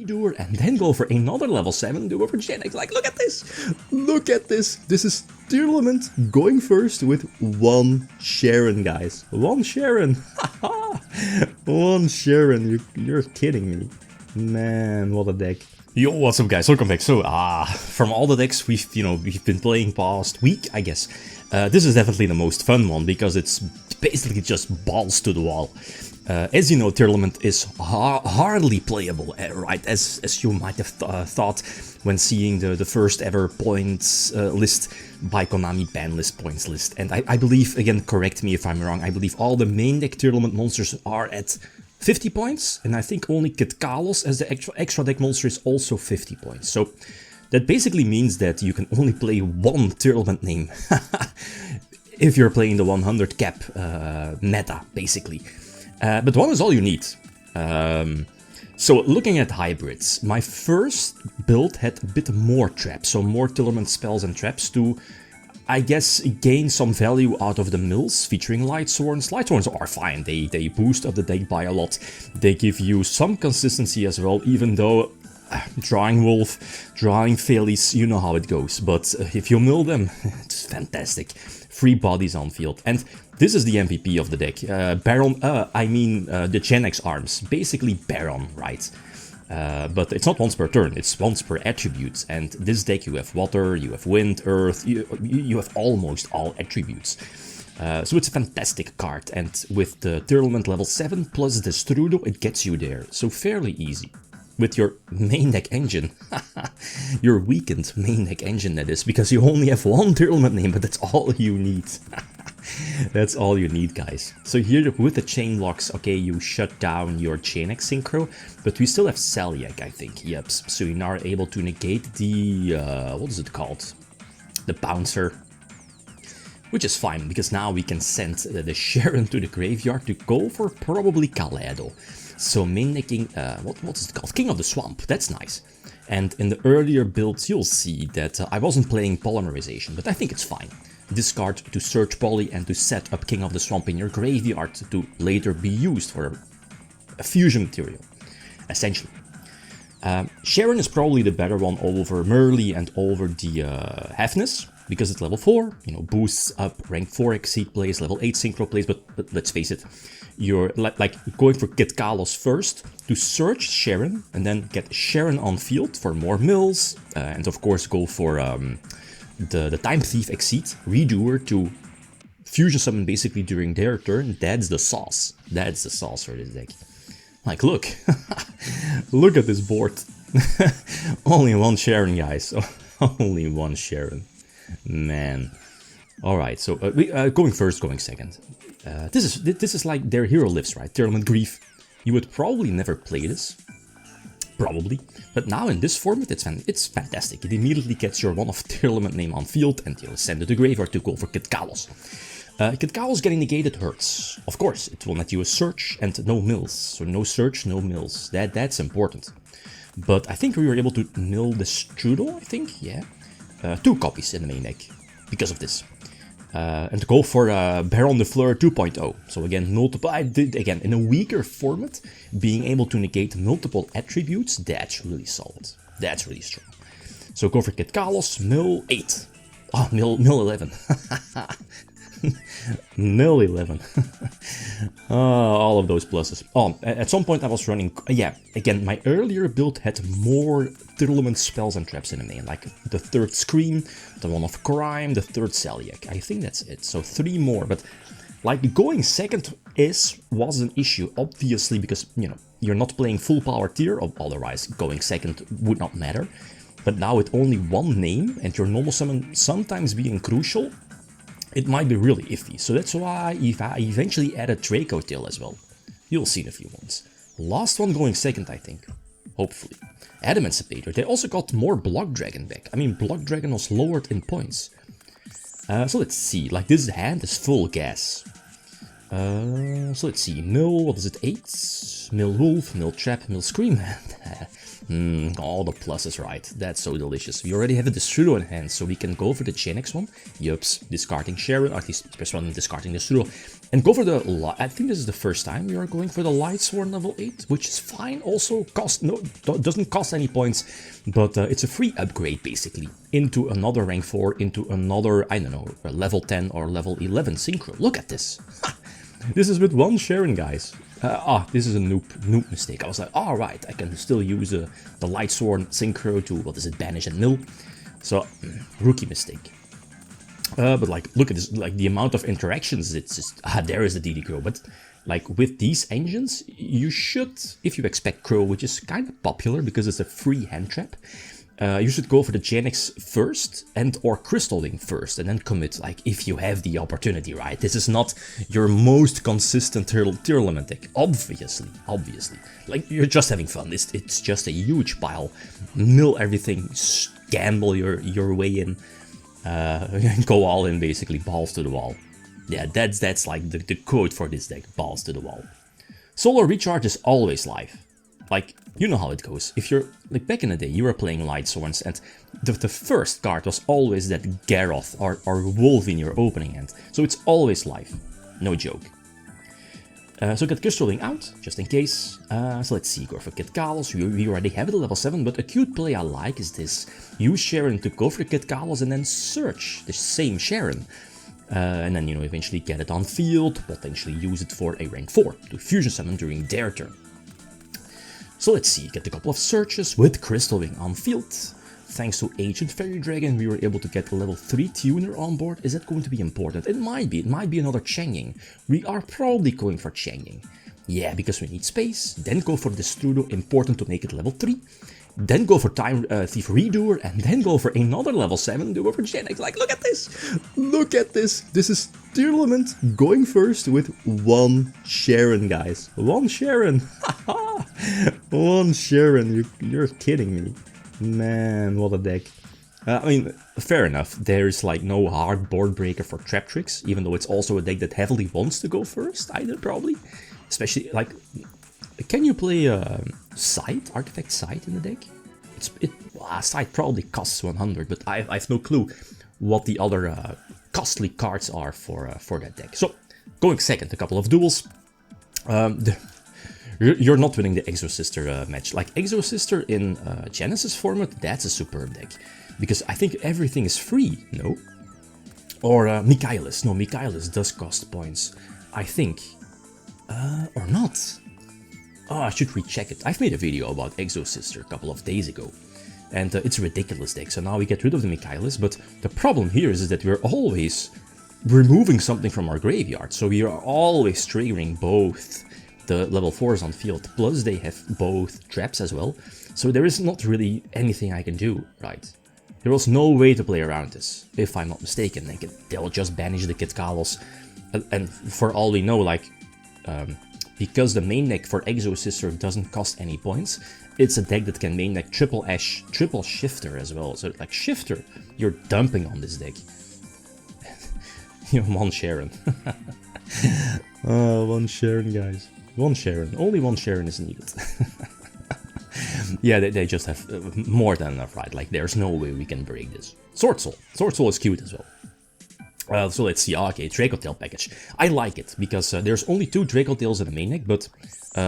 redoer, and then go for another level 7 duo for GENESYS. Like, look at this! Look at this! This is Tearlaments going first with 1 Scheiren, guys. 1 Scheiren! Haha! 1 Scheiren, you're kidding me. Man, what a deck. Yo, what's up guys, welcome back. So, from all the decks we've been playing past week, I guess, this is definitely the most fun one, because it's basically just balls to the wall. As you know, Tearlament is hardly playable, right, as you might have thought when seeing the first ever points list by Konami ban list points list. And I believe, again, correct me if I'm wrong, I believe all the main deck Tearlament monsters are at 50 points, and I think only Kitkalos as the extra deck monster is also 50 points. So that basically means that you can only play 1 Tearlament name if you're playing the 100 cap meta, basically. But 1 is all you need. So looking at hybrids, my first build had a bit more traps, so more Tearlament spells and traps to, I guess, gain some value out of the mills featuring Lightsworns. Lightsworns are fine, they boost up the deck by a lot. They give you some consistency as well, even though drawing Wolf, drawing Felice, you know how it goes. But if you mill them, it's fantastic. Free bodies on field. And this is the MVP of the deck. Baron, the GENESYS arms. Basically Baron, right? But it's not once per turn, it's once per attribute. And this deck you have water, you have wind, earth, you have almost all attributes. So it's a fantastic card, and with the Tearlament level 7 plus the Strudo, it gets you there. So fairly easy. With your main deck engine, your weakened main deck engine that is, because you only have 1 Tearlament name, but that's all you need. That's all you need, guys. So here with the chain locks, okay, you shut down your GENESYS synchro, but we still have Celiac, I think. Yep, so you're now able to negate the, what is it called? The bouncer. Which is fine, because now we can send the Scheiren to the graveyard to go for probably Kaleido. So main decking, what is it called? King of the Swamp, that's nice. And in the earlier builds you'll see that I wasn't playing Polymerization, but I think it's fine. Discard to search Poly and to set up King of the Swamp in your graveyard to later be used for a fusion material, essentially. Scheiren is probably the better one over Merly and over the Hefness, because it's level 4, you know, boosts up rank 4 Exceed plays, level 8 Synchro plays, but let's face it, you're like going for Kitkalos first to search Scheiren, and then get Scheiren on field for more mills, and of course go for the Time Thief Exceed, Redoer to fusion summon basically during their turn. That's the sauce. That's the sauce for this deck. Like, look. Look at this board. Only 1 Scheiren, guys. Only 1 Scheiren. Man. Alright, so going first, going second. This is like their hero lives, right? Tearlament Grief. You would probably never play this. Probably. But now in this format, it's fantastic. It immediately gets your 1 of Tearlament name on field, and you'll send it to graveyard to go for Kitkalos. Kitkalos getting negated hurts. Of course, it will net you a search and no mills. So no search, no mills. That's important. But I think we were able to mill the Strudel, I think, yeah. 2 copies in the main deck, because of this. And to go for Baron de Fleur 2.0. So again, again, in a weaker format, being able to negate multiple attributes, that's really solid. That's really strong. So go for Kitkalos, mill 8. Oh, mill 11. Mill 11. All of those pluses. Oh, at some point I was running, yeah, again, my earlier build had more Tearlament spells and traps in the main, like the 3rd Scream, the 1 of Crime, the 3rd Celiac. I think that's it. So 3 more, but like going second was an issue, obviously, because, you know, you're not playing full power tier, otherwise going second would not matter. But now with only 1 name and your normal summon sometimes being crucial, it might be really iffy. So that's why I eventually added Dracotail as well. You'll see in a few months. Last one going second, I think. Hopefully. Emancipator. They also got more Block Dragon back. I mean, Block Dragon was lowered in points. So let's see. Like, this hand is full gas. So let's see. Mill, what is it? 8? Mill Wolf, Mill Trap, Mill Scream. All the pluses, right? That's so delicious. We already have a Destrudo in hand, so we can go for the GENESYS one. Yups, discarding Scheiren, or at least press 1 discarding the Destrudo. And go for the, I think this is the first time we are going for the Lightsworn level 8, which is fine. Also, doesn't cost any points, but it's a free upgrade, basically, into another rank 4, into another, I don't know, level 10 or level 11 Synchro. Look at this. This is with 1 Scheiren, guys. This is a noob mistake. I was like, alright, I can still use the Lightsworn Synchro to, what is it, banish and mill. So, rookie mistake. But like, look at this, like the amount of interactions, it's just, there is the DD Crow. But like with these engines, you should, if you expect Crow, which is kind of popular because it's a free hand trap, you should go for the GENESYS first and or Crystal Wing first and then commit, like, if you have the opportunity, right? This is not your most consistent Tearlaments deck, obviously. Like, you're just having fun. It's just a huge pile. Mill everything, gamble your way in. Go all in, basically, balls to the wall. Yeah, that's like the code for this deck, balls to the wall. Solar Recharge is always live. Like, you know how it goes. If you're, like, back in the day, you were playing Lightsworns, and the first card was always that Garroth or Wolf in your opening hand. So it's always live. No joke. So get Crystal Wing out, just in case. So let's see, go for Kit Kalos. We already have it at level 7, but a cute play I like is this. Use Scheiren to go for Kit Kalos and then search the same Scheiren. And then, you know, eventually get it on field, potentially use it for a rank 4 to fusion summon during their turn. So let's see, get a couple of searches with Crystal Wing on field. Thanks to Ancient Fairy Dragon, we were able to get a level 3 tuner on board. Is that going to be important? It might be another Changing. We are probably going for Changing. Yeah, because we need space. Then go for the Destrudo, important to make it level 3. Then go for Time Thief Redoer, and then go for another level 7 duo for GENESYS. Like, look at this! Look at this! This is Tearlaments going first with 1 Scheiren, guys. 1 Scheiren! Haha! 1 Scheiren, you're kidding me. Man, what a deck. I mean, fair enough, there's like no hard board breaker for Trap Tricks, even though it's also a deck that heavily wants to go first, either probably. Especially, like, can you play Sight, Artifact Sight in the deck? Sight probably costs 100, but I have no clue what the other costly cards are for that deck. So, going second, a couple of duels. You're not winning the Exosister match. Like, Exosister in GENESYS format, that's a superb deck. Because I think everything is free, no? Or Michaelis. No, Michaelis does cost points, I think. Or not. Oh, I should recheck it. I've made a video about Exosister a couple of days ago. And it's a ridiculous deck, so now we get rid of the Michaelis. But the problem here is that we're always removing something from our graveyard. So we are always triggering both the level 4s on field, plus they have both traps as well, so there is not really anything I can do, right? There was no way to play around this, if I'm not mistaken. They'll just banish the Kit Kalos, and for all we know, like, because the main deck for Exosister doesn't cost any points, it's a deck that can main deck triple Ash, triple Shifter as well, so like Shifter, you're dumping on this deck. You're 1 Scheiren. 1 Scheiren, guys. 1 Scheiren. Only 1 Scheiren is needed. Yeah, they just have more than enough, right? Like, there's no way we can break this. Sword Soul. Sword Soul is cute as well. So let's see. Okay, Dracotail package. I like it, because there's only 2 Dracotails in the main deck, but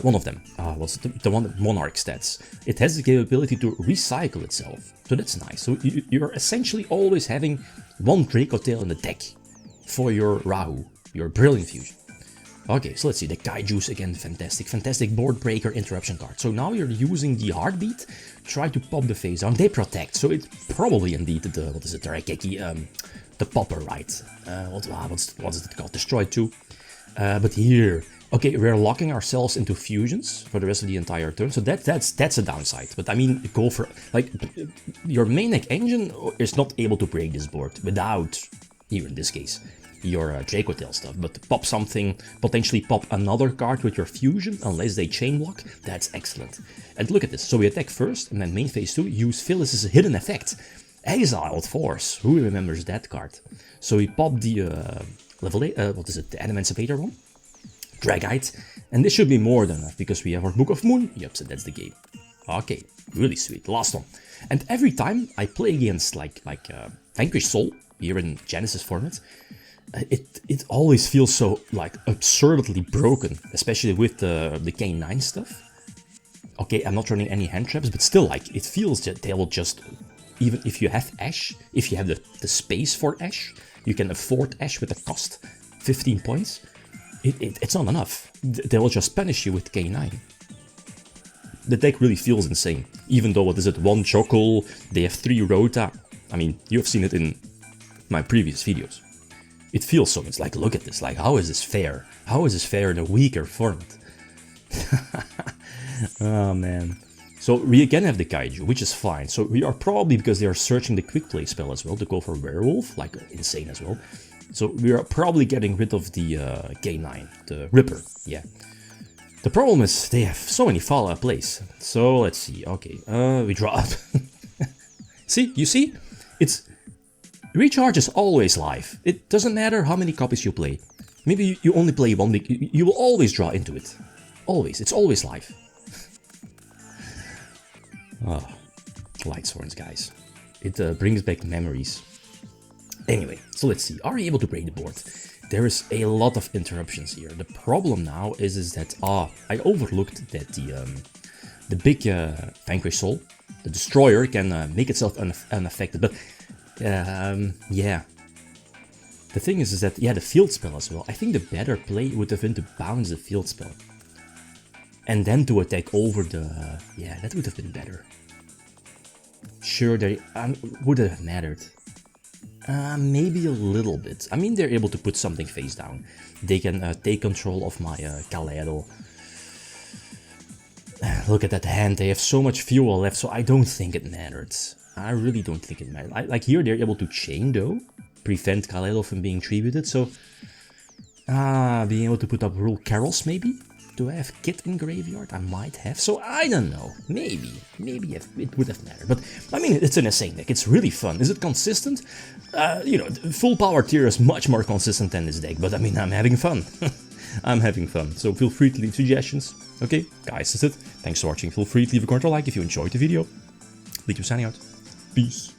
one of them was the one Monarch stats. It has the capability to recycle itself, so that's nice. So you're essentially always having 1 Dracotail in the deck for your Rahu, your Brilliant Fusion. Okay, so let's see, the Kaiju's again, fantastic board breaker interruption card. So now you're using the Heartbeat, try to pop the face down, they protect, so it's probably indeed the, what is it, the Raigeki, the popper, right? What's it called, Destroy 2. But here, okay, we're locking ourselves into fusions for the rest of the entire turn, so that's a downside. But I mean, go for, like, your main deck engine is not able to break this board without, here in this case, your Dracotail stuff, but pop something, potentially pop another card with your fusion, unless they chain block, that's excellent. And look at this, so we attack first, and then main phase 2, use Phyllis's hidden effect. Exiled Force, who remembers that card? So we pop the level 8, what is it, the Emancipator one? Dragite, and this should be more than enough, because we have our Book of Moon, yep, so that's the game. Okay, really sweet. Last one. And every time I play against like Vanquish Soul here in Genesis format, it always feels so like absurdly broken, especially with the K9 stuff. Okay, I'm not running any hand traps, but still, like, it feels that they will just, even if you have Ash, if you have the space for Ash, you can afford Ash with a cost 15 points, it's not enough. They will just punish you with K9. The deck really feels insane, even though, what is it, 1 Chocoal, they have 3 Rota. I mean, you've seen it in my previous videos. It feels so, it's like, look at this, like, how is this fair? How is this fair in a weaker format? Oh man. So we again have the Kaiju, which is fine. So we are probably, because they are searching the quick play spell as well, to go for Werewolf, like insane as well. So we are probably getting rid of the K9, the Ripper, yeah. The problem is they have so many follow-up plays. So let's see, okay, we draw up. See, you see? It's... Recharge is always live. It doesn't matter how many copies you play. Maybe you only play 1 week, you will always draw into it. Always, it's always live. Oh, Light Swords, guys. It brings back memories. Anyway, so let's see. Are we able to break the board? There is a lot of interruptions here. The problem now is that I overlooked that the big Vanquish Soul, the Destroyer, can make itself unaffected. But yeah, the thing is that the field spell as well. I think the better play would have been to bounce the field spell. And then to attack over the... yeah, that would have been better. Sure, they would have mattered. Maybe a little bit. I mean, they're able to put something face down. They can take control of my Kaleido. Look at that hand, they have so much fuel left, so I don't think it mattered. I really don't think it mattered. Like here, they're able to chain though. Prevent Kaleido from being tributed, so... being able to put up Rule Carols maybe? Do I have Kit in Graveyard? I might have, so I don't know. Maybe it would have mattered. But, I mean, it's an insane deck. It's really fun. Is it consistent? You know, full power tier is much more consistent than this deck. But, I mean, I'm having fun. I'm having fun. So feel free to leave suggestions. Okay, guys, that's it. Thanks for watching. Feel free to leave a comment or like if you enjoyed the video. Leave you signing out. Peace.